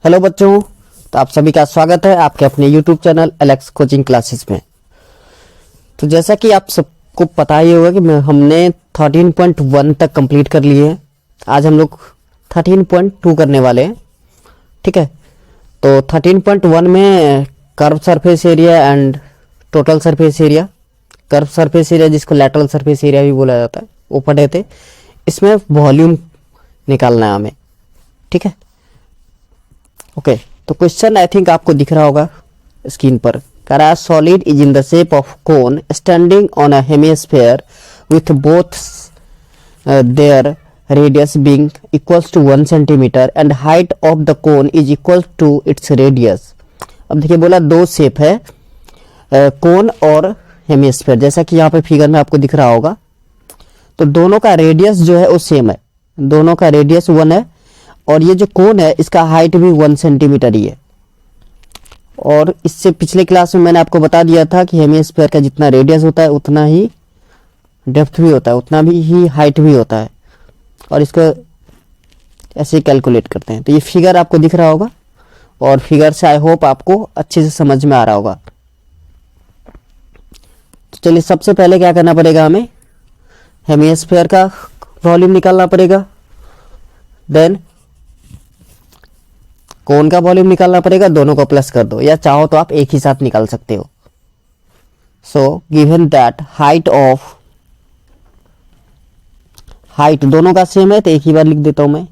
Hello बच्चों, तो आप सभी का स्वागत है आपके अपने YouTube channel Alex coaching classes में। तो जैसा कि आप सबको पता ही होगा कि हमने 13.1 तक कंप्लीट कर लिए हैं। आज हम लोग 13.2 करने वाले हैं। ठीक है, तो 13.1 में curve surface area and total surface area, curve surface area जिसको लैटरल सरफेस एरिया भी बोला जाता है, वो पढ़े थे। इसमें वॉल्यूम निकालना है हमें। ठीक है, ओके। तो क्वेश्चन आई थिंक आपको दिख रहा होगा स्क्रीन पर। कह रहा है solid is in the shape of cone standing on a hemisphere with both their radius being equals to 1 centimetre and height of the cone is equal to its radius. अब देखिए, बोला दो शेप है कोन और हेमिस्फीयर, जैसा कि यहाँ पे फिगर में आपको दिख रहा होगा। तो दोनों का रेडियस जो है वो सेम है, दोनों का रेडियस 1 है और ये जो कोन है इसका हाइट भी 1 सेंटीमीटर ही है। और इससे पिछले क्लास में मैंने आपको बता दिया था कि हेमिस्फीयर का जितना रेडियस होता है उतना ही डेप्थ भी होता है, उतना भी ही हाइट भी होता है। और इसको ऐसे कैलकुलेट करते हैं। तो ये फिगर आपको दिख रहा होगा और फिगर से आई होप आपको अच्छे से समझ में आ रहा होगा। तो चलिए, सबसे पहले क्या करना पड़ेगा, हमें हेमिस्फीयर का वॉल्यूम निकालना पड़ेगा, देन कोन का वॉल्यूम निकालना पड़ेगा। दोनों को प्लस कर दो, या चाहो तो आप एक ही साथ निकाल सकते हो। सो गिवन दैट हाइट दोनों का सेम है तो एक ही बार लिख देता हूं मैं।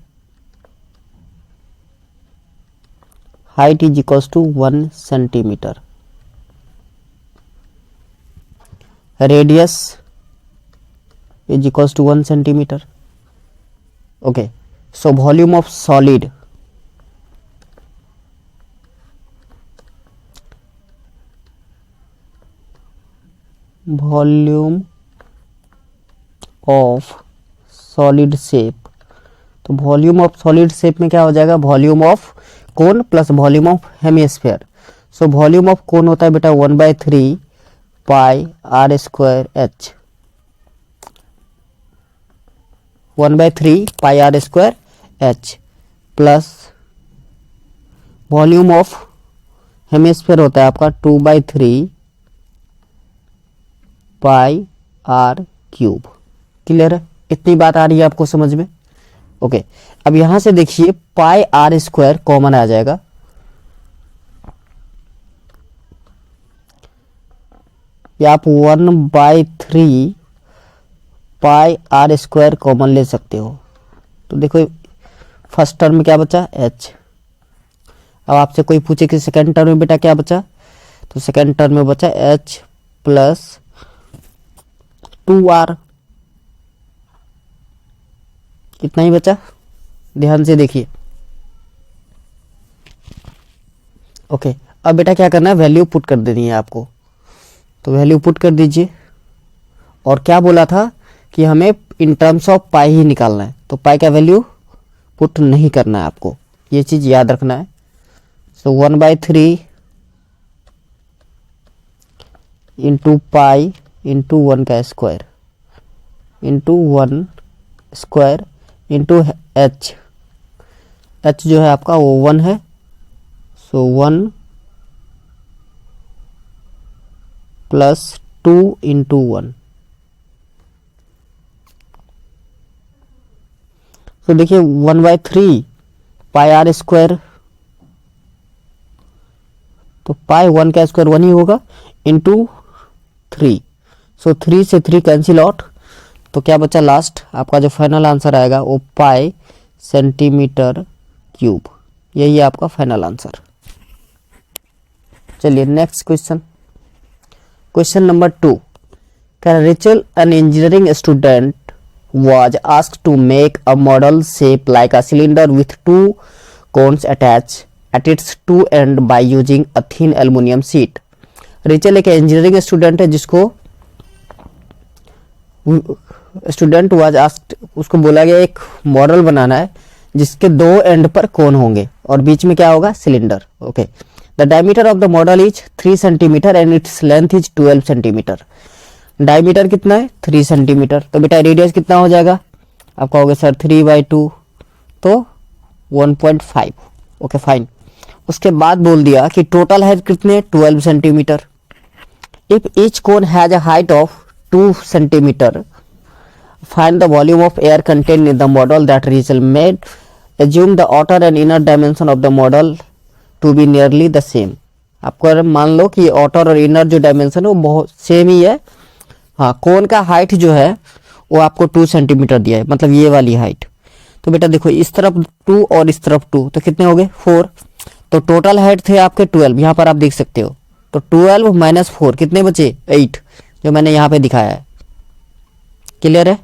Height is equals to 1 centimetre, radius is equals to 1 centimetre. Okay, so volume of solid volume of solid shape. तो वॉल्यूम ऑफ सॉलिड शेप में क्या हो जाएगा, volume of cone plus volume of hemisphere. So volume of cone होता है बेटा 1/3 pi r square h, 1/3 pi r square h, plus volume of hemisphere होता है आपका 2/3 पाई आर क्यूब। क्लियर है? इतनी बात आ रही है आपको समझ में? ओके, अब यहां से देखिए पाई आर स्क्वायर कॉमन आ जाएगा। या आप 1/3 पाई आर स्क्वायर कॉमन ले सकते हो। तो देखो फर्स्ट टर्म में क्या बचा, एच। अब आपसे कोई पूछे कि सेकेंड टर्म में बेटा क्या बचा, तो सेकेंड टर्म में बचा एच प्लस 2r, इतना ही बचा। ध्यान से देखिए। ओके, अब बेटा क्या करना है, वैल्यू पुट कर देनी है आपको। तो वैल्यू पुट कर दीजिए। और क्या बोला था कि हमें इन टर्म्स ऑफ पाई ही निकालना है, तो पाई का वैल्यू पुट नहीं करना है आपको, ये चीज याद रखना है। सो 1/3 इंटू पाई इंटू 1 का square into 1 square into h. H जो है आपका वो 1 है। सो 1 प्लस 2 इंटू 1। तो देखिए 1/3 पाई आर स्क्वायर, तो पाई 1 का स्क्वायर 1 ही होगा, इंटू 3। सो 3 से 3 कैंसिल आउट, तो क्या बचा लास्ट आपका जो फाइनल आंसर आएगा वो पाई सेंटीमीटर क्यूब। यही है आपका फाइनल आंसर। चलिए next question, question number 2। Rachel an engineering student was asked to make a model shape like a cylinder with 2 cones attached at its two end by using a thin aluminum sheet। Rachel एक engineering student है जिसको student was asked, उसको बोला गया एक model बनाना है जिसके दो एंड पर कोन होंगे और बीच में क्या होगा, cylinder. Okay, the diameter of the model is 3 centimetre and its length is 12 centimetre. Diameter कितना है, 3 सेंटीमीटर। तो बेटा रेडियस कितना हो जाएगा, आप कहोगे सर 3/2, तो 1.5। Okay fine. उसके बाद बोल दिया कि टोटल हाइट कितने 12 centimetre. If each cone has a height of 2 centimetre find the volume of air contain in the model that रीजल made assume the outer and inner dimension of the model to be nearly the same. आपको अगर मान लो कि outer और inner जो dimension है वो बहुत सेम ही है। हाँ, कोन का हाइट जो है वो आपको 2 सेंटीमीटर दिया है, मतलब ये वाली हाइट। तो बेटा देखो इस तरफ 2 और इस तरफ 2, तो कितने हो गए 4। तो टोटल हाइट थे आपके 12, यहाँ पर आप देख सकते हो। तो 12 माइनस 4 कितने बचे 8, जो मैंने यहाँ पे दिखाया है। क्लियर है?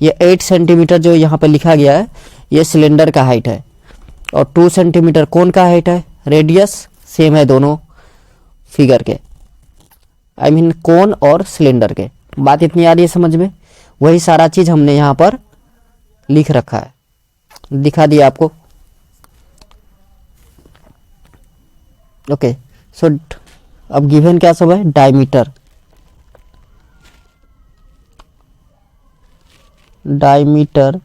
ये 8 सेंटीमीटर जो यहाँ पे लिखा गया है ये सिलेंडर का हाइट है, और 2 सेंटीमीटर कोन का हाइट है। रेडियस सेम है दोनों फिगर के, आई मीन कोन और सिलेंडर के। बात इतनी आ रही है समझ में? वही सारा चीज हमने यहाँ पर लिख रखा है, दिखा दिया आपको। ओके, सो अब गिवन क्या सब है? Diameter, diameter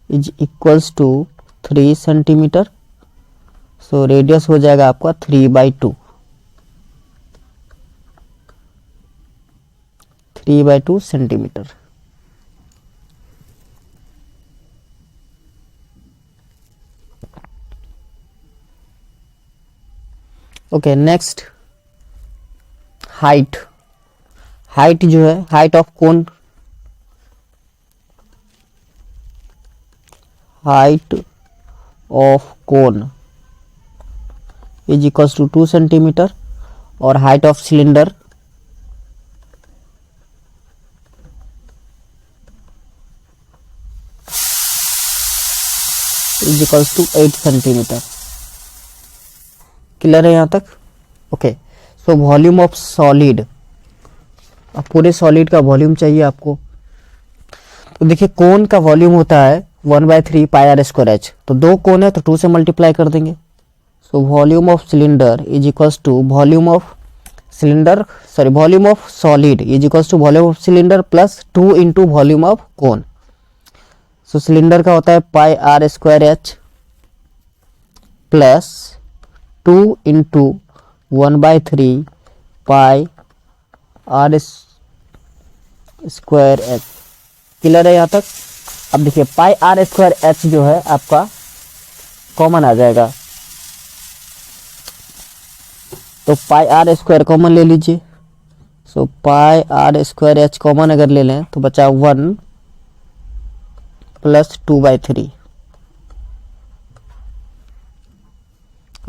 is equals to 3 centimetre. So radius हो जाएगा आपका 3/2, 3/2 centimetre. Okay, next height. Height जो है, height of cone, height of cone is equals to 2 centimetre, और height of cylinder is equals to 8 centimetre. Clear है यहाँ तक? Okay, so volume of solid, अब पूरे सॉलिड का वॉल्यूम चाहिए आपको। तो देखिए कोन का वॉल्यूम होता है 1/3 पाई आर स्क्वायर एच। तो 2 कोन है तो 2 से मल्टीप्लाई कर देंगे। So volume of cylinder is equals to volume of cylinder, sorry volume of solid is equals to volume of cylinder plus 2 into volume of cone. So cylinder का होता है pi r square h plus 2 into 1/3 pi r square h. Clear है यहाँ तक? अब देखिए पाई r square H जो है आपका कॉमन आ जाएगा, तो पाई आर स्क्वायर कॉमन ले लीजिए। सो पाई आर स्क्वायर एच कॉमन अगर ले लें तो बचा 1 प्लस 2/3।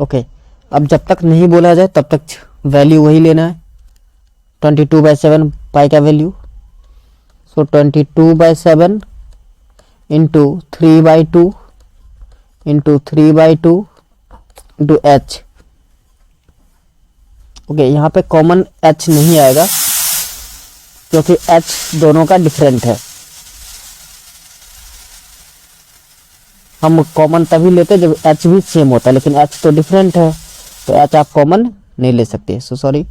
ओके, अब जब तक नहीं बोला जाए तब तक वैल्यू वही लेना है। 22/7 पाई का वैल्यू, सो 22/7 into 3/2 into 3/2 into H. Okay, यहाँ पे कॉमन एच नहीं आएगा क्योंकि एच दोनों का डिफरेंट है। हम कॉमन तभी लेते हैं जब एच भी सेम होता है, लेकिन एच तो डिफरेंट है तो एच आप कॉमन नहीं ले सकते। सो सॉरी,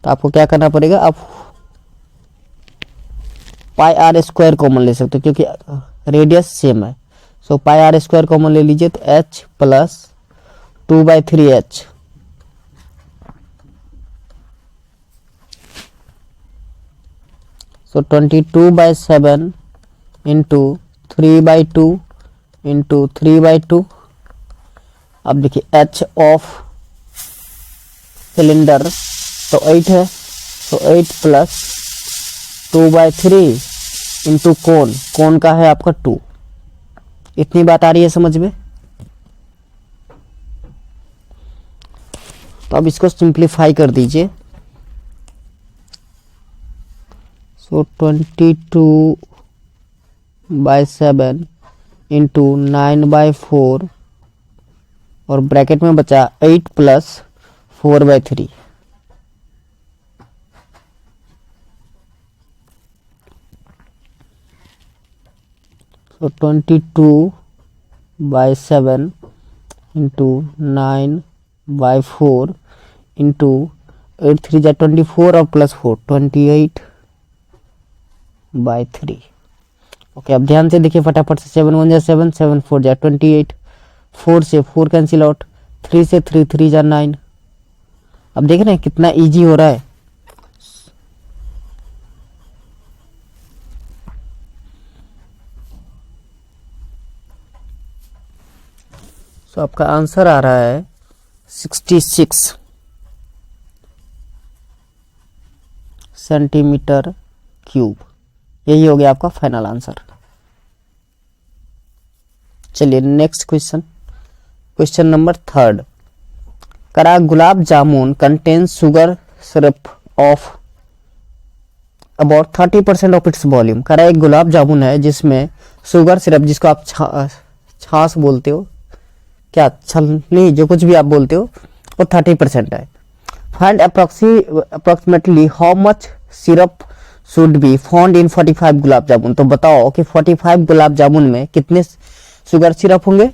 तो आपको क्या करना पड़ेगा, आप पाई आर स्क्वायर कॉमन ले सकते हो क्योंकि रेडियस सेम है। सो पाई आर स्क्वायर कॉमन ले लीजिए तो एच प्लस 2/3h। सो 22/7 इंटू 3/2 इंटू 3/2। अब देखिए एच ऑफ सिलेंडर तो 8 है, तो 8 प्लस 2/3 इंटू कोन, कोन का है आपका 2। इतनी बात आ रही है समझ में? तो अब इसको सिंप्लीफाई कर दीजिए। सो 22/7 इंटू 9/4 और ब्रैकेट में बचा 8 प्लस 4/3। तो 22/7 इंटू 9/4 इंटू 8 3 जा 24 और प्लस 4 28/3। ओके, अब ध्यान से देखिए फटाफट से। 7 1 जा 7, 7 4 जा 28, 4 से 4 कैंसिल आउट, 3 से 3 3 जा 9। अब देख रहे हैं कितना इजी हो रहा है। सो आपका आंसर आ रहा है 66 सेंटीमीटर क्यूब। यही हो गया आपका फाइनल आंसर। चलिए नेक्स्ट क्वेश्चन, क्वेश्चन नंबर 3। करा gulab jamun contains sugar syrup of about 30% of its volume. करा एक गुलाब जामुन है जिसमें शुगर सिरप, जिसको आप छाछ बोलते हो, क्या छलनी, जो कुछ भी आप बोलते हो, वो 30% है। Find approximately how much syrup should be found in 45 gulab jamun. तो बताओ कि 45 गुलाब जामुन में कितने शुगर सिरप होंगे।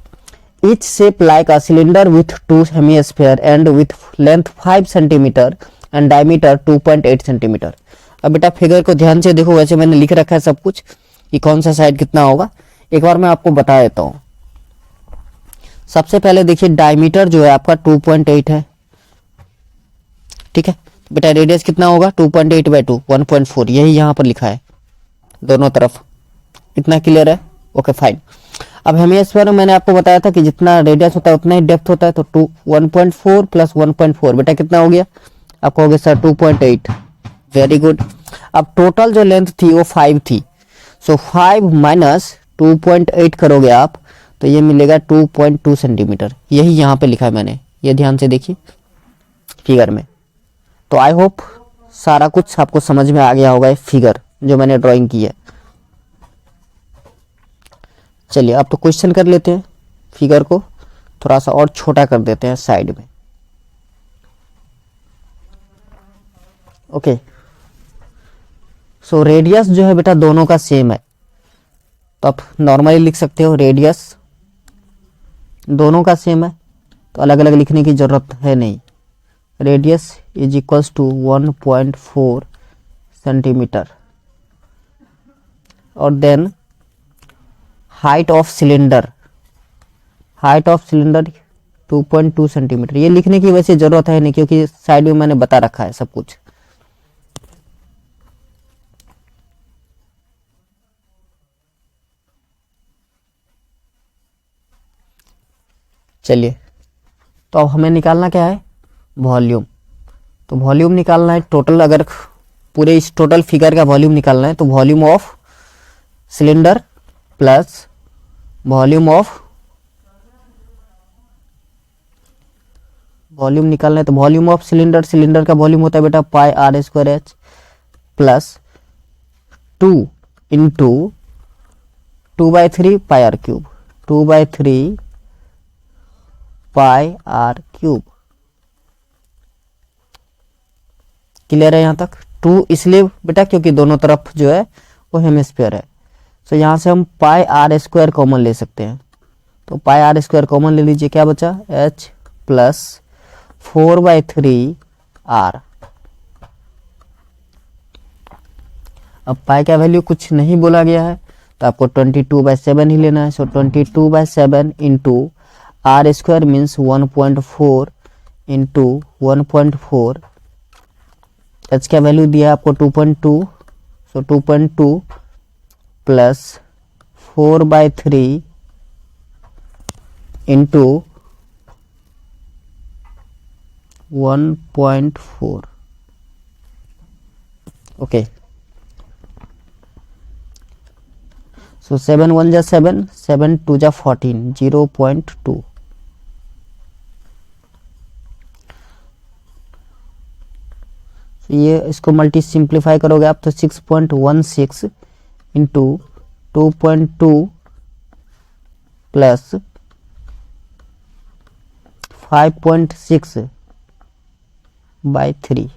Each shape like a cylinder with 2 hemisphere and with length 5 cm and diameter 2.8 cm। अब बेटा फिगर को ध्यान से देखो, वैसे मैंने लिख रखा है सब कुछ कि कौन सा साइड कितना होगा। एक बार मैं आपको बता देता हूँ। सबसे पहले देखिए डायमीटर जो है आपका 2.8 है, ठीक है। बेटा रेडियस कितना होगा 2.8 बाई 2 1.4, यही यहाँ पर लिखा है दोनों तरफ। इतना क्लियर है? Okay fine. अब हेमिस्फीयर मैंने आपको बताया था कि जितना रेडियस होता है उतना ही डेप्थ होता है, तो 1.4 प्लस 1.4 बेटा कितना हो गया? आप कहोगे सर 2.8। Very good. अब टोटल जो लेंथ थी वो 5 थी, सो 5 माइनस 2.8 करोगे आप तो ये मिलेगा 2.2 सेंटीमीटर। यही यहाँ पे लिखा है मैंने, ये ध्यान से देखिए फिगर में। तो आई होप सारा कुछ आपको समझ में आ गया होगा, फिगर जो मैंने ड्राइंग की है। चलिए अब तो क्वेश्चन कर लेते हैं। फिगर को थोड़ा सा और छोटा कर देते हैं साइड में। ओके, सो रेडियस जो है बेटा दोनों का सेम है, तो आप नॉर्मली लिख सकते हो रेडियस दोनों का सेम है, तो अलग अलग लिखने की जरूरत है नहीं। Radius is equals to 1.4 centimetre और then height of cylinder 2.2 centimetre. ये लिखने की वैसे जरूरत है नहीं क्योंकि साइड में मैंने बता रखा है सब कुछ। चलिए तो अब हमें निकालना क्या है? वॉल्यूम। तो वॉल्यूम निकालना है टोटल, अगर पूरे इस टोटल फिगर का वॉल्यूम निकालना है तो volume of cylinder plus volume निकालना है तो वॉल्यूम ऑफ सिलेंडर का वॉल्यूम होता है बेटा pi r square h plus 2 into 2/3 pi r cube, 2/3 pi r cube. Clear है यहाँ तक? 2 इसलिए बेटा क्योंकि दोनों तरफ जो है वो हेमिस्फीयर है, तो यहाँ से हम पाई आर स्क्वायर कॉमन ले सकते हैं। तो पाई आर स्क्वायर कॉमन ले लीजिए, क्या बचा? h plus 4/3 r. अब पाई का वैल्यू कुछ नहीं बोला गया है तो आपको 22/7 ही लेना है। So 22/7 into r square means 1.4 into 1.4। h का वैल्यू दिया आपको 2.2, so 2.2 plus 4/3 into 1.4। Okay, so 7 1 जा 7, 7 2 जा 14, 0.2। ये इसको मल्टी सिंप्लीफाई करोगे आप तो 6.16 इंटू 2.2 प्लस 5.6/3।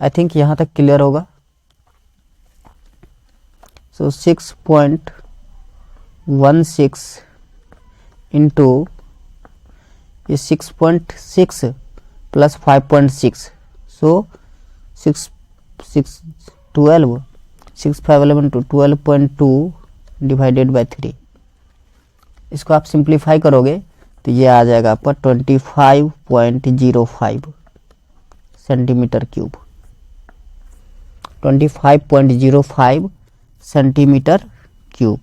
आई थिंक यहां तक क्लियर होगा। सो 6.16 इंटू ये 6.6 plus 5.6, so 12 6 5 11 to 12.2 divided by 3। इसको आप सिंप्लीफाई करोगे तो ये आ जाएगा आपका 25.05 centimetre cube, 25.05 centimetre cube.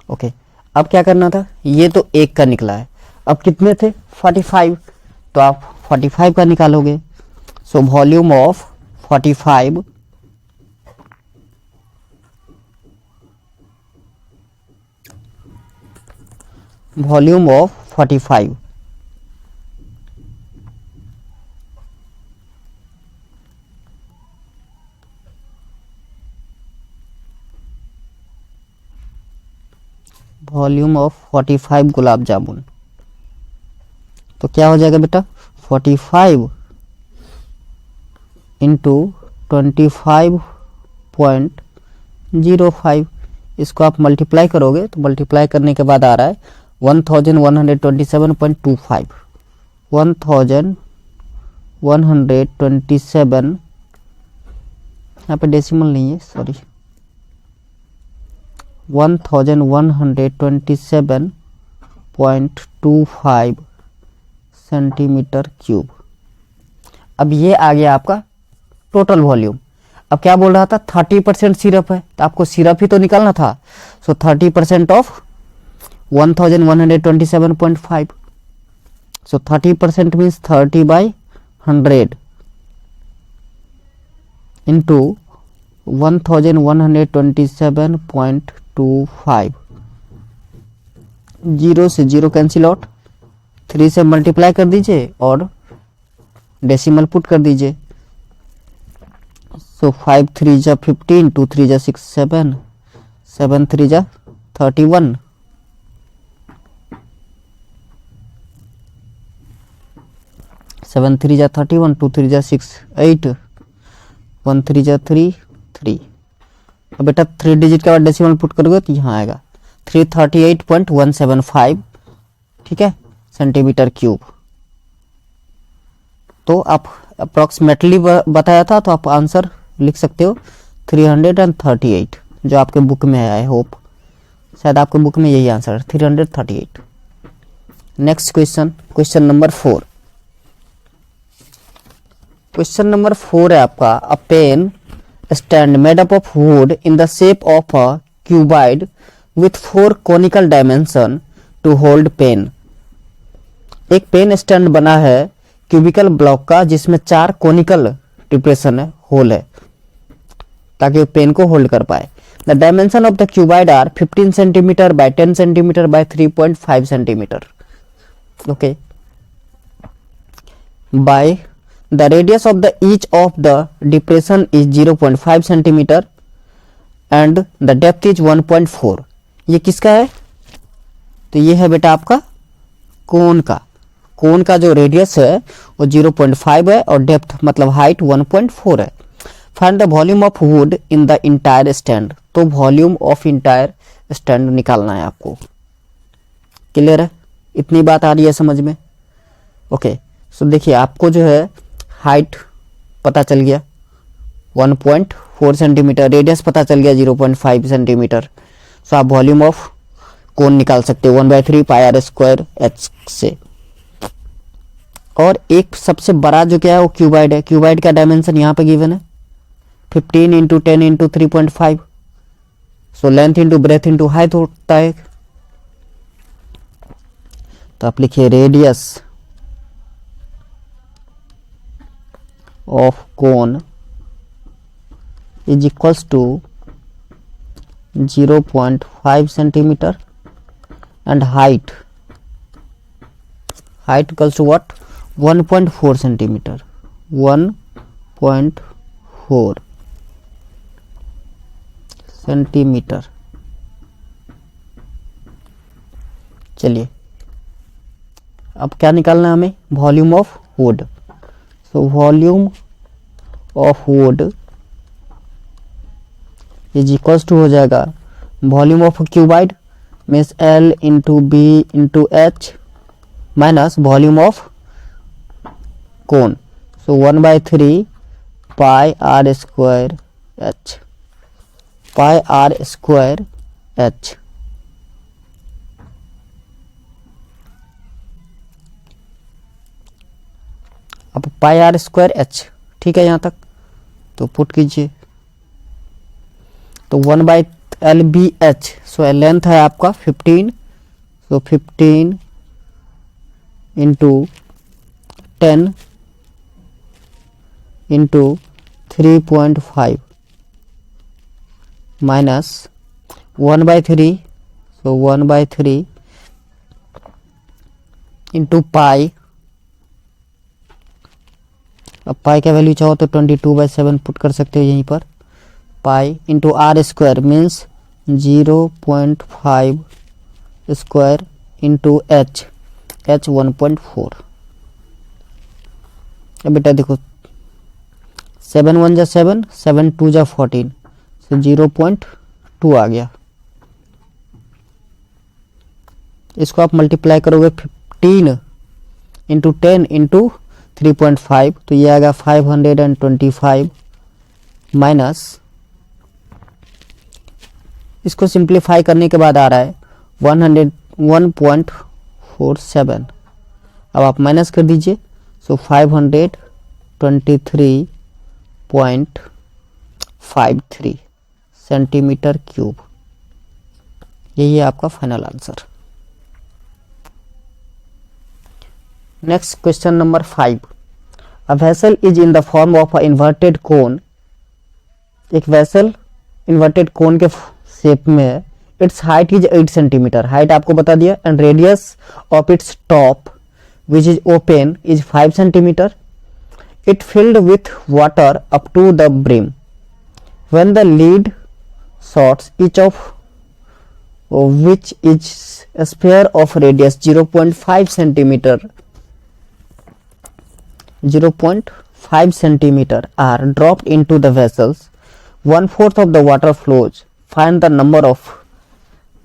Okay, अब क्या करना था, ये तो एक का निकला है, अब कितने थे 45, तो आप 45 का निकालोगे। सो volume of 45 volume of 45 volume of 45 gulab jamun, तो क्या हो जाएगा बेटा 45 इंटू 25.05, इसको आप मल्टीप्लाई करोगे तो मल्टीप्लाई करने के बाद आ रहा है 1127.25, 1127, यहाँ पे डेसिमल नहीं है सॉरी, 1127.25 सेंटीमीटर क्यूब। अब ये आ गया आपका टोटल वॉल्यूम। अब क्या बोल रहा था 30% सिरप है, तो आपको सिरप ही तो निकालना था। सो 30% ऑफ 1127.5, सो 30% मीन्स 30/100 इंटू 1127.25, 0 से 0 कैंसिल आउट, 3 से मल्टीप्लाई कर दीजिए और डेसिमल पुट कर दीजिए। सो 5 3 जा 15, 2 3 जा 6 7, 7 3 जा 31, 7 3 जा 31, 2 3 जा 6 8, 1 3 जा 3 3। अब बेटा 3 डिजिट के बाद डेसिमल पुट करोगे तो यहाँ आएगा 338.175, ठीक है, सेंटीमीटर क्यूब। तो आप अप्रोक्सीमेटली बताया था, तो आप आंसर लिख सकते हो 338, जो आपके बुक में है। आई होप शायद आपके बुक में यही आंसर है 338। Next question, question number 4। Question number 4 है आपका, a pen stand made up of wood in the shape of a cuboid with 4 conical dimension to hold pen. एक पेन स्टैंड बना है क्यूबिकल ब्लॉक का, जिसमें 4 कोनिकल डिप्रेशन है, whole है, ताकि वो पेन को होल्ड कर पाए। The dimension of the cuboid are 15 centimetre by 10 centimetre by 3.5 centimetre. Okay, by the radius of the each of the depression is 0.5 centimetre and the depth is 1.4। ये किसका है, तो ये है बेटा आपका कोन का। कोन का जो रेडियस है वो 0.5 है और डेप्थ मतलब हाइट 1.4 है। Find the volume of wood in the entire stand. तो वॉल्यूम ऑफ इंटायर स्टैंड निकालना है आपको। क्लियर है, इतनी बात आ रही है समझ में। ओके, सो देखिए आपको जो है हाइट पता चल गया 1.4 सेंटीमीटर, रेडियस पता चल गया 0.5 सेंटीमीटर। सो आप वॉल्यूम ऑफ कोन निकाल सकते हो 1/3 पाई आर स्क्वायर एच से। और एक सबसे बड़ा जो क्या है वो क्यूबॉइड है। क्यूबॉइड का डायमेंशन यहाँ पे गिवन है 15 into 10 into 3.5। So length into breadth into height होता है। तो आप लिखिए radius of cone is equals to 0.5 centimetre and height equals to what 1.4 centimetre, 1.4 centimetre. चलिए अब क्या निकालना है हमें, volume of wood. So volume of wood is equals to हो जाएगा volume of cuboid means L into B into H minus volume of cone. So 1/3 pi r square h. Pi r square h. अब pi r square H, ठीक है यहाँ तक, तो put कीजिए। तो 1/LBH, सो लेंथ है आपका 15, सो 15 इंटू 10 इंटू 3.5 माइनस 1/3, सो 1/3 इंटू पाई। अब पाई का वैल्यू चाहो तो 22/7 पुट कर सकते हो यहीं पर। Pi into r square means 0.5 square into h, h 1.4। अब बेटा देखो 7 1 जा 7, 7 2 जा 14, तो 0.2 आ गया। इसको आप मल्टीप्लाई करोगे 15 इंटू 10 इंटू 3.5, तो ये आएगा 525 माइनस, इसको सिंप्लीफाई करने के बाद आ रहा है 101.47। अब आप माइनस कर दीजिए, सो 523.53 सेंटीमीटर क्यूब। यही है आपका final answer. Next question number 5। A vessel is in the form of a inverted cone. एक वेसल इन्वर्टेड कोन के शेप में है। It's height is 8 centimetre, height आपको बता दिया, and radius of its top which is open is 5 centimetre. It filled with water up to the brim. When the lead shots each of which is a sphere of radius 0.5 centimeter are dropped into the vessels, 1/4 of the water flows. Find the number of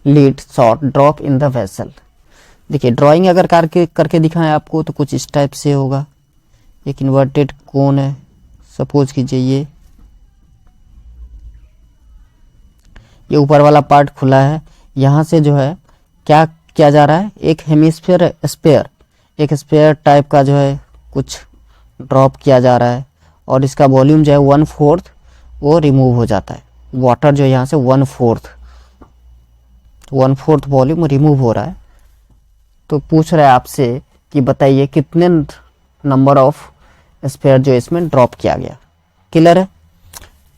lead shot drop in the vessel. देखिए drawing अगर करके दिखाएं आपको तो कुछ इस type से होगा। एक इन्वर्टेड कोन है, सपोज कीजिए ये ऊपर वाला पार्ट खुला है। यहाँ से जो है क्या किया जा रहा है, एक हेमिस्फीयर स्पेयर, एक स्पेयर टाइप का जो है कुछ ड्रॉप किया जा रहा है, और इसका वॉल्यूम जो है 1/4 वो रिमूव हो जाता है। वाटर जो यहाँ से 1/4 वॉल्यूम रिमूव हो रहा है। तो पूछ रहा है आपसे कि बताइए कितने नंबर ऑफ स्पेयर जो इसमें ड्रॉप किया गया। क्लियर है।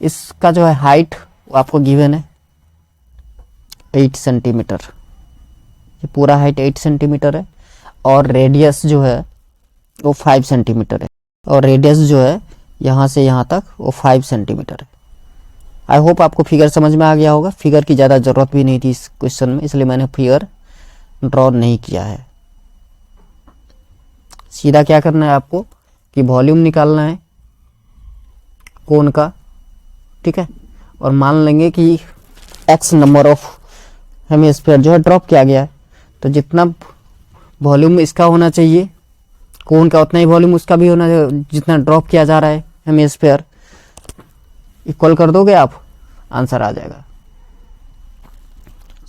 इसका जो है हाइट वो आपको गिवन है 8 सेंटीमीटर, ये पूरा हाइट 8 सेंटीमीटर है, और रेडियस जो है वो 5 सेंटीमीटर है, और रेडियस जो है यहाँ से यहाँ तक वो 5 सेंटीमीटर है। आई होप आपको फिगर समझ में आ गया होगा। फिगर की ज़्यादा ज़रूरत भी नहीं थी इस क्वेश्चन में, इसलिए मैंने फिगर ड्रॉ नहीं किया है। सीधा क्या करना है आपको कि वॉल्यूम निकालना है कोन का, ठीक है, और मान लेंगे कि x नंबर ऑफ हेमिस्फीयर जो है ड्रॉप किया गया है, तो जितना वॉल्यूम इसका होना चाहिए कोन का उतना ही वॉल्यूम उसका भी होना चाहिए, जितना ड्रॉप किया जा रहा है हेमिस्फीयर, इक्वल कर दोगे आप, आंसर आ जाएगा।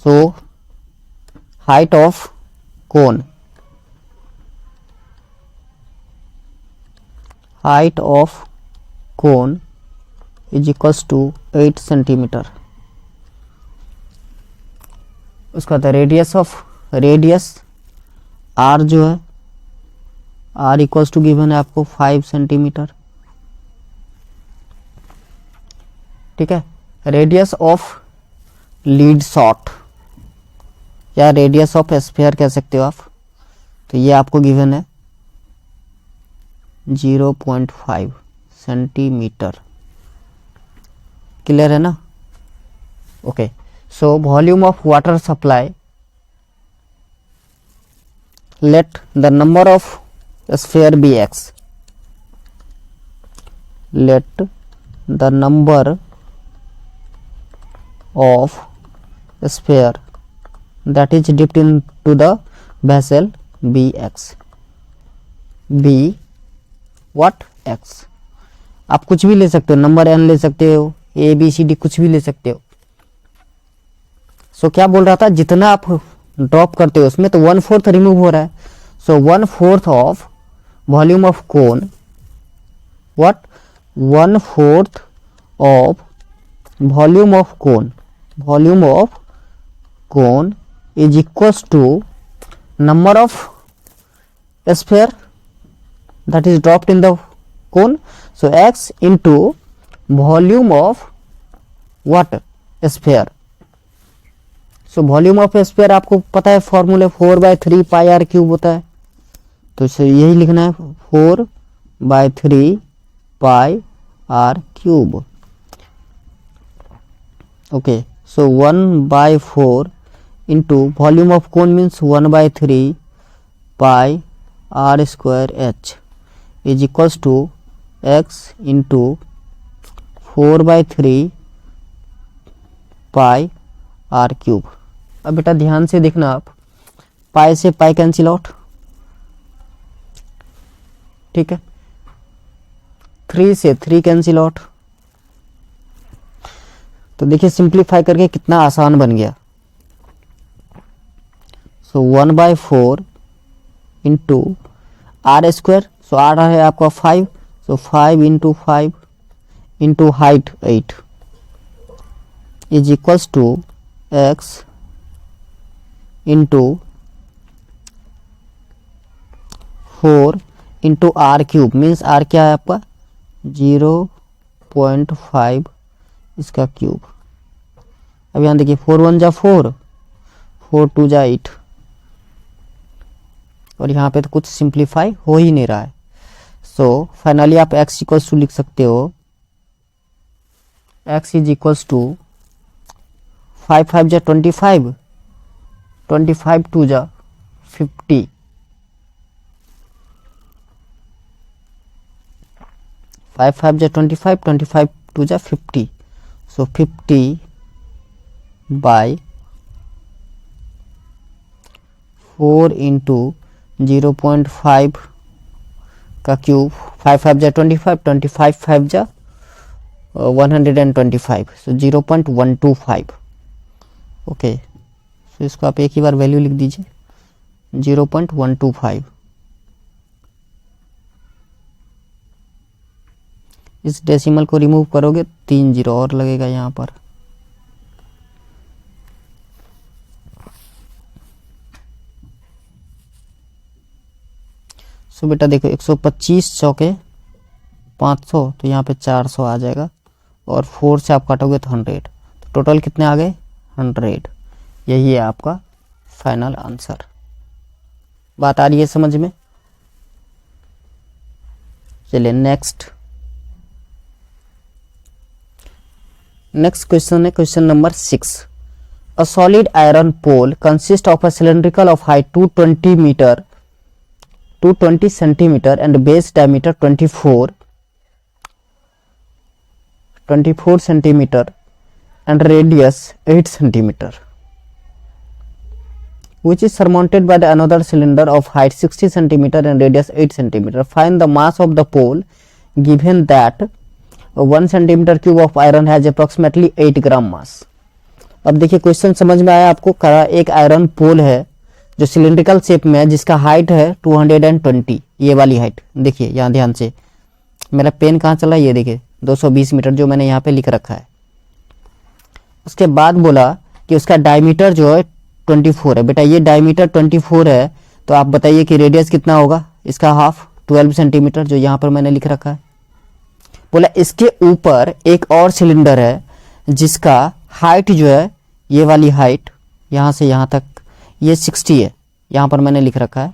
So height of cone, height of cone is equals to 8 centimetre. उसका था रेडियस आर जो है आर इक्वल्स टू गिवन है आपको 5 सेंटीमीटर, ठीक है। रेडियस ऑफ लीड शॉट या रेडियस ऑफ स्फीयर कह सकते हो आप, तो ये आपको गिवन है 0.5 सेंटीमीटर। क्लियर है ना। Okay, so volume of water supply, let the number of sphere be x, let the number of sphere that is dipped into the vessel be x, be what x। आप कुछ भी ले सकते हो, number n ले सकते हो, a b c d कुछ भी ले सकते हो, सो क्या बोल रहा था, जितना आप ड्रॉप करते हो उसमें तो 1/4 रिमूव हो रहा है। So 1/4 of volume of cone, what, 1/4 of volume of cone, volume of cone is equals to number of sphere that is dropped in the cone. So x into volume of what, sphere. So volume of sphere आपको पता है formula 4/3 pi r cube होता है, तो इसे यही लिखना है 4/3 pi r cube. Okay, so 1/4 into volume of cone means 1/3 pi r square h is equals to x into 4/3 pi r cube. अब बेटा ध्यान से देखना, आप पाई से पाई कैंसिल आउट, ठीक है, 3 से 3 कैंसिल आउट। तो देखिए सिंप्लीफाई करके कितना आसान बन गया। So 1/4 into r square, so r है आपका 5, so 5 into 5 into height 8 is equals to x into 4 into r cube, means r क्या है आपका 0.5 इसका क्यूब। अब यहाँ देखिए 4 1 जा 4, 4 2 जा 8, और यहाँ पे तो कुछ सिंप्लीफाई हो ही नहीं रहा है। सो फाइनली आप x इक्वल्स टू लिख सकते हो, x इज इक्वल्स टू 5 5 जा 25, 25 2 जा 50, 5 5 जा 25, 25 2 जा 50, सो 50 बाई 4 इंटू 0.5 का क्यूब, 5 5 जा 25, 25 5 जा 125, सो 0.125। ओके, सो इसको आप एक ही बार वैल्यू लिख दीजिए 0.125। इस डेसिमल को रिमूव करोगे 3 जीरो और लगेगा यहाँ पर। सो बेटा देखो 125 चौके 500, तो यहाँ पे 400 आ जाएगा, और 4 से आप काटोगे तो 100, तो टोटल कितने आ गए 100। यही है आपका फाइनल आंसर। बात आ रही है समझ में? चलिए नेक्स्ट क्वेश्चन है question number 6। A solid iron pole consist of a cylindrical of height 220 centimeter and base diameter 24 centimeter and radius 8 centimeter, which is surmounted by the another cylinder of height 60 centimeter and radius 8 centimeter. Find the mass of the pole given that 1 centimeter cube of iron has approximately 8 gram mass. अब देखिए question समझ में आया आपको? एक iron पोल है जो cylindrical shape में है, जिसका हाइट है 220, ये वाली हाइट। देखिए यहाँ ध्यान से, मेरा पेन कहाँ चला, ये देखिए 220 मीटर जो मैंने यहाँ पे लिख रखा है। उसके बाद बोला कि उसका डायमीटर जो है 24 है। बेटा ये डायमीटर 24 है, तो आप बताइए कि रेडियस कितना होगा इसका, हाफ 12 सेंटीमीटर जो यहाँ पर मैंने लिख रखा है। बोला इसके ऊपर एक और सिलेंडर है जिसका हाइट जो है, ये वाली हाइट यहाँ से यहाँ तक ये 60 है, यहाँ पर मैंने लिख रखा है,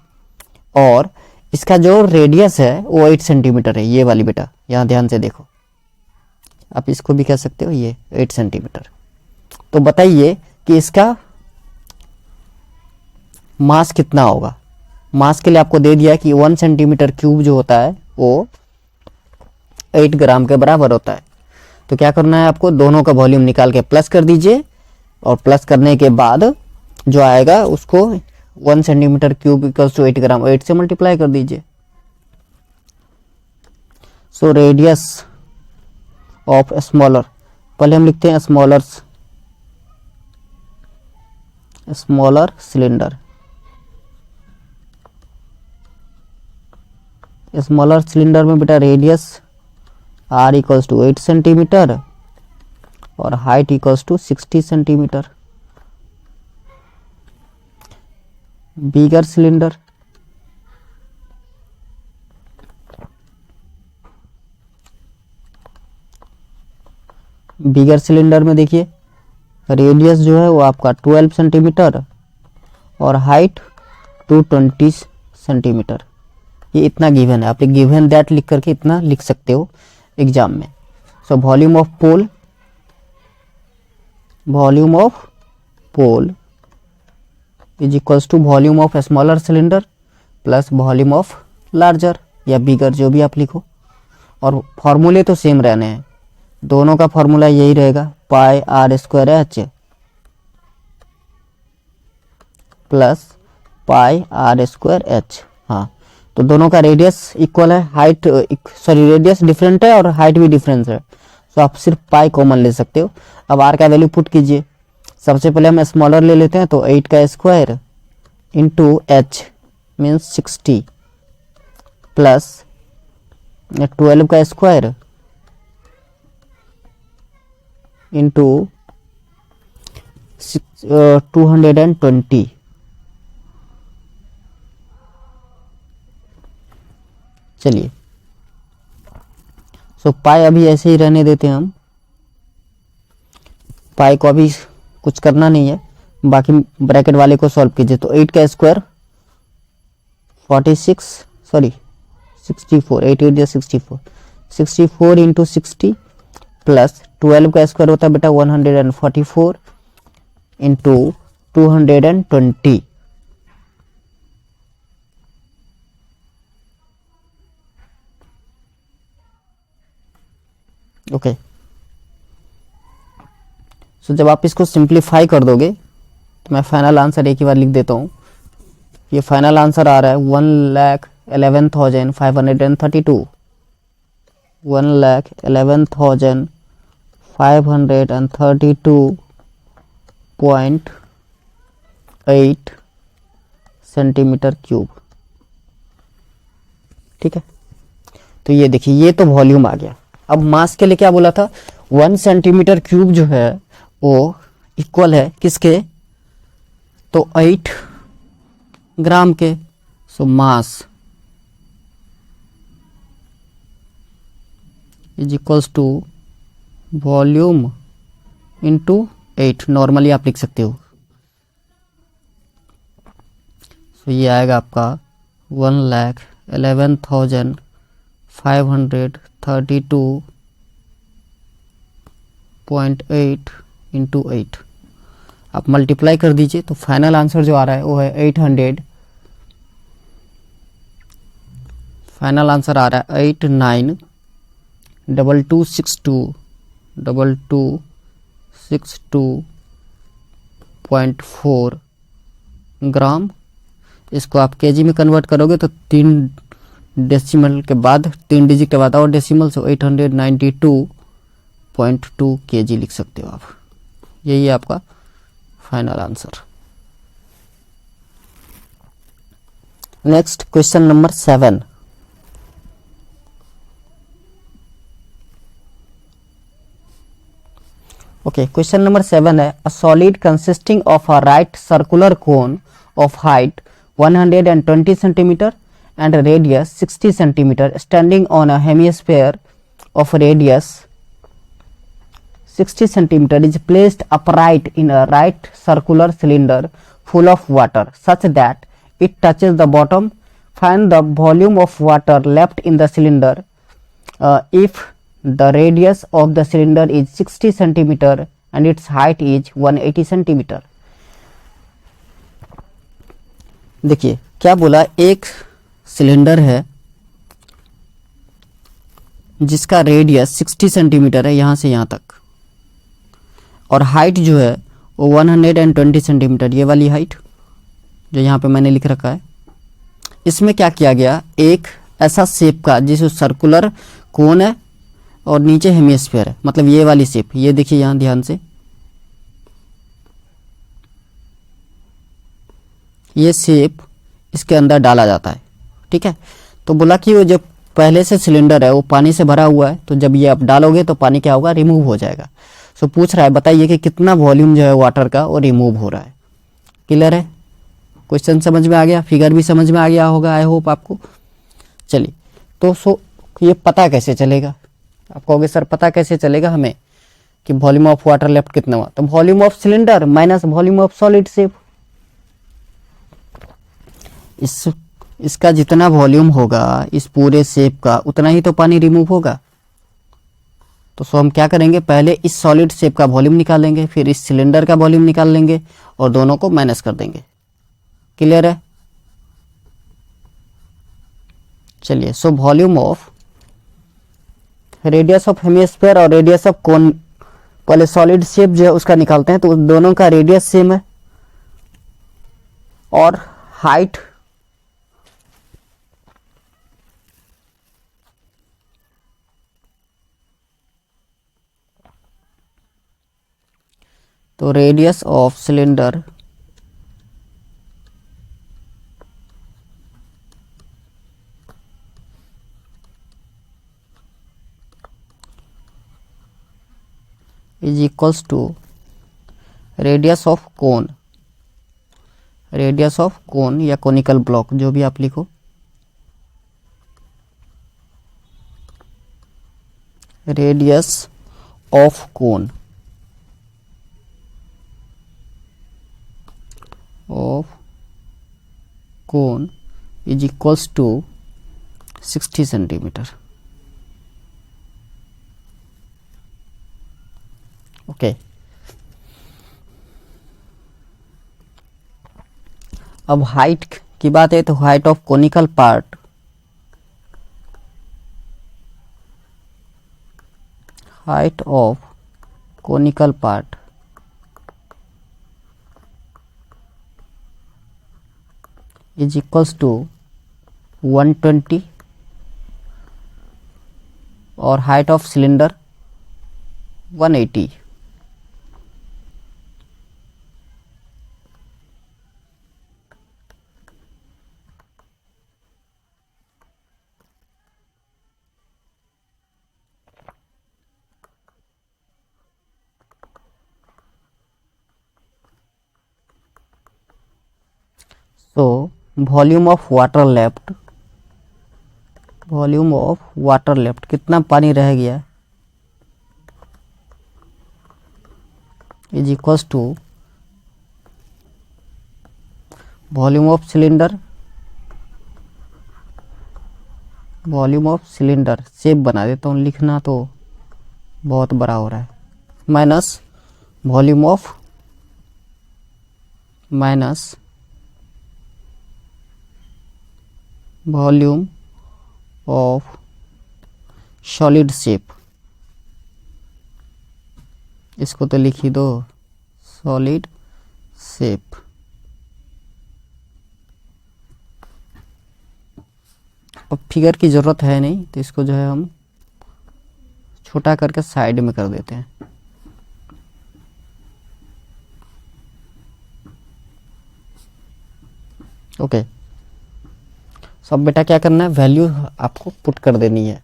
और इसका जो रेडियस है वो 8 सेंटीमीटर है, ये वाली। बेटा यहाँ ध्यान से देखो, आप इसको भी कह सकते हो ये 8 सेंटीमीटर। तो बताइए कि इसका मास कितना होगा। मास के लिए आपको दे दिया कि 1 सेंटीमीटर क्यूब जो होता है वो 8 ग्राम के बराबर होता है। तो क्या करना है आपको, दोनों का वॉल्यूम निकाल के प्लस कर दीजिए, और प्लस करने के बाद जो आएगा उसको 1 सेंटीमीटर क्यूब इक्वल्स टू 8 ग्राम, 8 से मल्टीप्लाई कर दीजिए। सो रेडियस ऑफ स्मॉलर, पहले हम लिखते हैं smallers, smaller cylinder. Smaller cylinder में बेटा radius r equals to 8 centimetre और height equals to 60 centimetre. Bigger cylinder, bigger cylinder में देखिए रेडियस जो है वो आपका 12 सेंटीमीटर और हाइट 220 सेंटीमीटर। ये इतना गिवन है, आप गिवन दैट लिख करके इतना लिख सकते हो एग्जाम में। So volume of pole, volume of pole is equals to volume of smaller cylinder plus volume of larger या बिगर, जो भी आप लिखो। और फॉर्मूले तो सेम रहने हैं, दोनों का फॉर्मूला यही रहेगा, pi r square h plus pi r square h. हाँ, तो दोनों का रेडियस इक्वल है, हाइट सॉरी रेडियस डिफरेंट है और हाइट भी डिफरेंस है, तो आप सिर्फ पाई कॉमन ले सकते हो। अब आर का वैल्यू पुट कीजिए। सबसे पहले हम स्मॉलर ले लेते हैं, तो 8 का square into H means 60 plus 12 का स्क्वायर इंटू 220। चलिए, सो पाई अभी ऐसे ही रहने देते हैं हम, पाई को अभी कुछ करना नहीं है, बाकी ब्रैकेट वाले को सॉल्व कीजिए। तो 8 का स्क्वायर 64 8 8 64 64 इंटू 60 प्लस 12 का स्क्वायर होता है बेटा 144 इंटू 220। ओके, सो जब आप इसको सिंप्लीफाई कर दोगे तो मैं फाइनल आंसर एक ही बार लिख देता हूँ। ये फाइनल आंसर आ रहा है 1,11,532 1,11,532.8 सेंटीमीटर क्यूब। ठीक है, तो ये देखिए, ये तो वॉल्यूम आ गया। अब मास के लिए क्या बोला था, 1 सेंटीमीटर क्यूब जो है वो इक्वल है किसके, तो 8 ग्राम के। So mass is equals to volume into 8, normally आप लिख सकते हो। सो ये आएगा आपका 1,11,532.8 इंटू 8। आप मल्टीप्लाई कर दीजिए तो फाइनल आंसर जो आ रहा है वो है 800। फाइनल आंसर आ रहा है 89,2262.4 ग्राम। इसको आप केजी में कन्वर्ट करोगे तो 3 डेसिमल के बाद 3 डिजिट के बाद और डेसिमल, सो 892.2 केजी लिख सकते हो आप। यही है आपका final answer. Next question number 7। Okay, question number 7 है, a solid consisting of a right circular cone of height 120 centimetre and radius 60 centimeter standing on a hemisphere of radius 60 centimeter is placed upright in a right circular cylinder full of water such that it touches the bottom. Find the volume of water left in the cylinder if the radius of the cylinder is 60 centimeter and its height is 180 centimeter. देखिए क्या बोला, एक cylinder है जिसका radius 60 centimetre है यहाँ से यहाँ तक, और हाइट जो है वो 120 सेंटीमीटर, ये वाली हाइट जो यहाँ पे मैंने लिख रखा है। इसमें क्या किया गया, एक ऐसा शेप का जिस सर्कुलर कोन है और नीचे हेमिस्फीयर है, मतलब ये वाली शेप। ये देखिए यहाँ ध्यान से, ये शेप इसके अंदर डाला जाता है। ठीक है, तो बोला कि वो जो पहले से सिलेंडर है वो पानी से भरा हुआ है, तो जब ये आप डालोगे तो पानी क्या होगा, रिमूव हो जाएगा। सो पूछ रहा है बताइए कि कितना वॉल्यूम जो है वाटर का वो रिमूव हो रहा है। क्लियर है, क्वेश्चन समझ में आ गया, फिगर भी समझ में आ गया होगा आई होप आपको। चलिए, तो ये पता कैसे चलेगा, आप कहोगे सर पता कैसे चलेगा हमें कि वॉल्यूम ऑफ वाटर लेफ्ट कितना हुआ, तो volume of cylinder minus volume of solid shape. इसका जितना वॉल्यूम होगा इस पूरे शेप का उतना ही तो पानी रिमूव होगा। तो हम क्या करेंगे, पहले इस सॉलिड शेप का वॉल्यूम निकालेंगे, फिर इस सिलेंडर का वॉल्यूम निकाल लेंगे और दोनों को माइनस कर देंगे। क्लियर है, चलिए। सो volume of radius of hemisphere और रेडियस ऑफ कोन, पहले सॉलिड शेप जो है उसका निकालते हैं, तो दोनों का रेडियस सेम है और हाइट तो radius of cylinder is equals to radius of cone, radius of cone या कोनिकल ब्लॉक जो भी आप लिखो, radius of cone is equals to 60 centimetre. Okay, अब हाइट की बात है तो height of conical part is equals to 120 और height of cylinder 180। So volume of water left कितना पानी रह गया is equals to volume of cylinder shape बना देता हूँ, लिखना तो बहुत बड़ा हो रहा है, minus volume of solid shape, इसको तो लिख ही दो सॉलिड शेप। अब फिगर की ज़रूरत है नहीं तो इसको जो है हम छोटा करके साइड में कर देते हैं। ओके, सब बेटा क्या करना है, वैल्यू आपको पुट कर देनी है।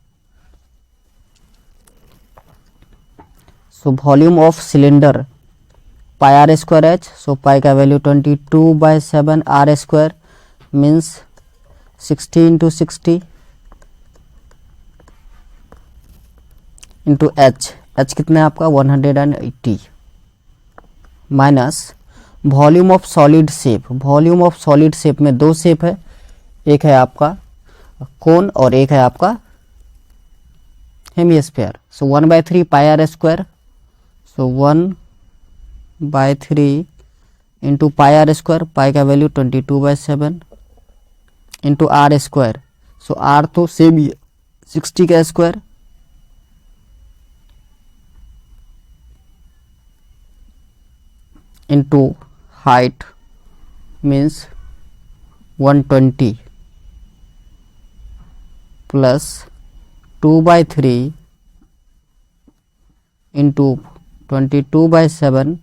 So volume of cylinder pi r square h, so pi का value 22/7 r square means 60 into 60 into h कितना है आपका 180 minus volume of solid shape में दो शेप है, एक है आपका कोन और एक है आपका hemisphere. So 1/3 pi r square, so 1/3 into pi r square, pi का value 22/7 into r square, so r तो सेम ही 60 का square into height means 120 plus 2/3 into 22/7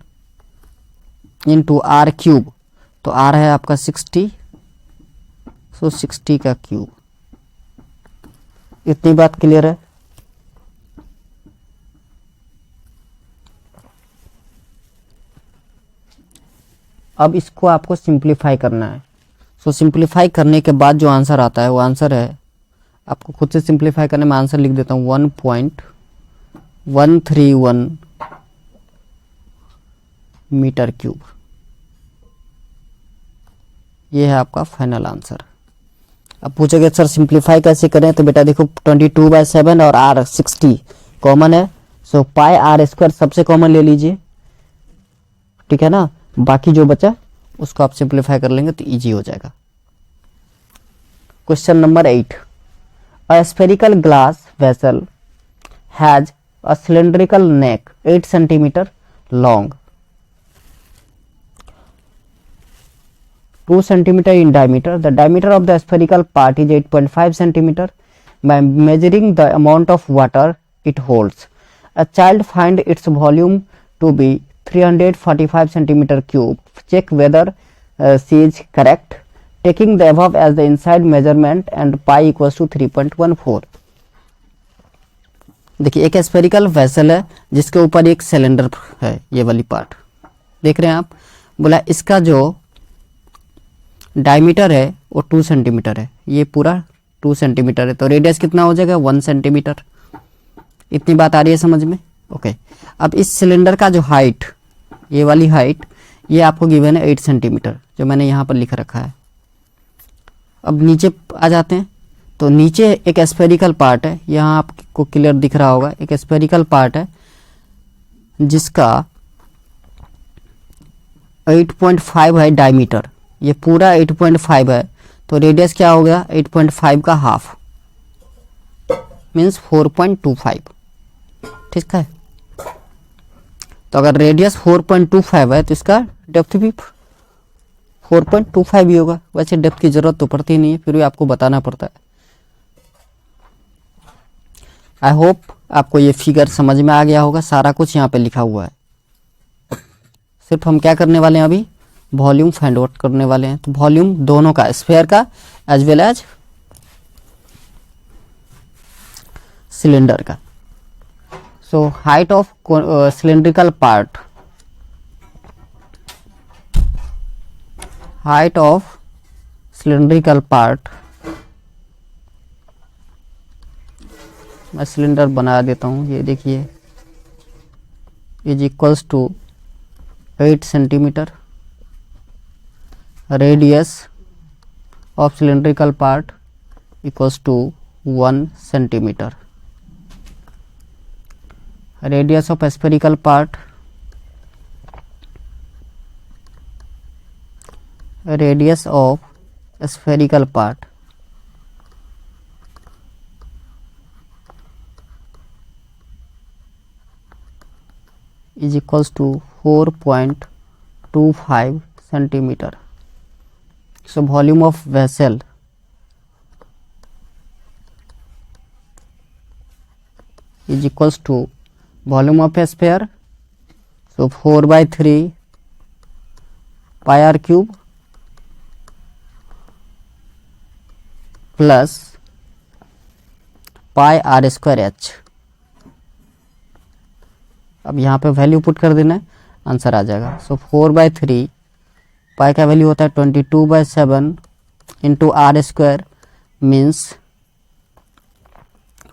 into r cube, तो आर है आपका 60, सो 60 का क्यूब। इतनी बात क्लियर है। अब इसको आपको सिंप्लीफाई करना है। सो सिंप्लीफाई करने के बाद जो आंसर आता है वो आंसर है, आपको खुद से सिंप्लीफाई करने में आंसर लिख देता हूँ 1.131 मीटर क्यूब। ये है आपका फाइनल आंसर। अब पूछोगे सर सिंप्लीफाई कैसे करें, तो बेटा देखो 22/7 और आर 60 कॉमन है, सो पाई आर स्क्वायर सबसे कॉमन ले लीजिए, ठीक है ना। बाकी जो बचा उसको आप सिंप्लीफाई कर लेंगे तो इजी हो जाएगा। Question number 8, a spherical glass vessel has a cylindrical neck 8 centimetre long, 2 centimeter in diameter. The diameter of the spherical part is 8.5 centimeter. By measuring the amount of water it holds, a child find its volume to be 345 centimeter cube. Check whether she is correct. Taking the above as the inside measurement and pi equals to 3.14. देखिए एक spherical vessel है जिसके ऊपर एक cylinder है, ये वाली part देख रहे हैं आप। बोला इसका जो डायमीटर है वो 2 सेंटीमीटर है, ये पूरा 2 सेंटीमीटर है, तो रेडियस कितना हो जाएगा 1 सेंटीमीटर। इतनी बात आ रही है समझ में? ओके। अब इस सिलेंडर का जो हाइट, ये वाली हाइट, ये आपको गिवन है 8 सेंटीमीटर, जो मैंने यहाँ पर लिख रखा है। अब नीचे आ जाते हैं, तो नीचे एक स्फेरिकल पार्ट है, यहाँ आपको क्लियर दिख रहा होगा, एक स्फेरिकल पार्ट है जिसका 8.5 है डायमीटर, ये पूरा 8.5 है, तो रेडियस क्या हो गया 8.5 का हाफ मीन्स 4.25, ठीक है। तो अगर रेडियस 4.25 है तो इसका डेप्थ भी 4.25 ही होगा। वैसे डेप्थ की जरूरत तो पड़ती नहीं है, फिर भी आपको बताना पड़ता है। आई होप आपको ये फिगर समझ में आ गया होगा, सारा कुछ यहाँ पे लिखा हुआ है। सिर्फ हम क्या करने वाले हैं अभी, वॉल्यूम फाइंड आउट करने वाले हैं। तो वॉल्यूम दोनों का, स्फीयर का एज वेल एज सिलेंडर का। So height of cylindrical part, height of cylindrical part, मैं सिलेंडर बना देता हूं, ये देखिए, is equals to 8 centimetre. Radius of cylindrical part equals to 1 centimeter. Radius of spherical part, radius of spherical part is equals to 4.25 centimeter. So volume of vessel is equals to volume of a sphere, so 4/3 pi r cube plus pi r square h। अब यहाँ पे value put कर देना है, answer आ जाएगा। सो 4/3 पाई का value होता है 22/7 इंटू आर स्क्वायर मीन्स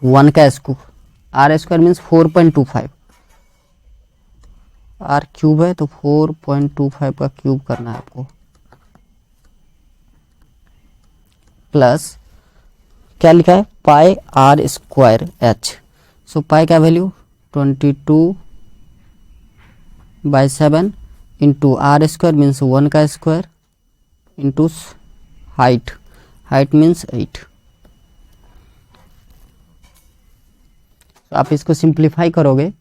1 का square, r square means 4.25, r cube है तो 4.25 का क्यूब करना है आपको, प्लस क्या लिखा है pi r square h. So pi का value 22/7 into r square means 1 का square into height, height means 8। तो आप इसको सिंप्लीफाई करोगे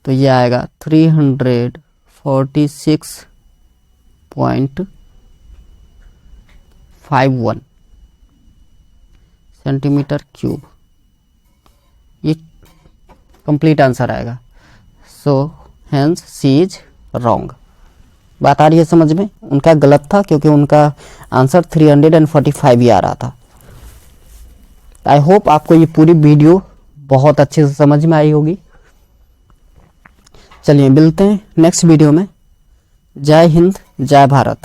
तो ये आएगा 346.51 सेंटीमीटर क्यूब, ये कंप्लीट आंसर आएगा। So hence C is wrong. बात आ रही है समझ में? उनका गलत था क्योंकि उनका आंसर 345 ही आ रहा था। आई होप आपको ये पूरी वीडियो बहुत अच्छे से समझ में आई होगी। चलिए मिलते हैं नेक्स्ट वीडियो में। जय हिंद, जय भारत।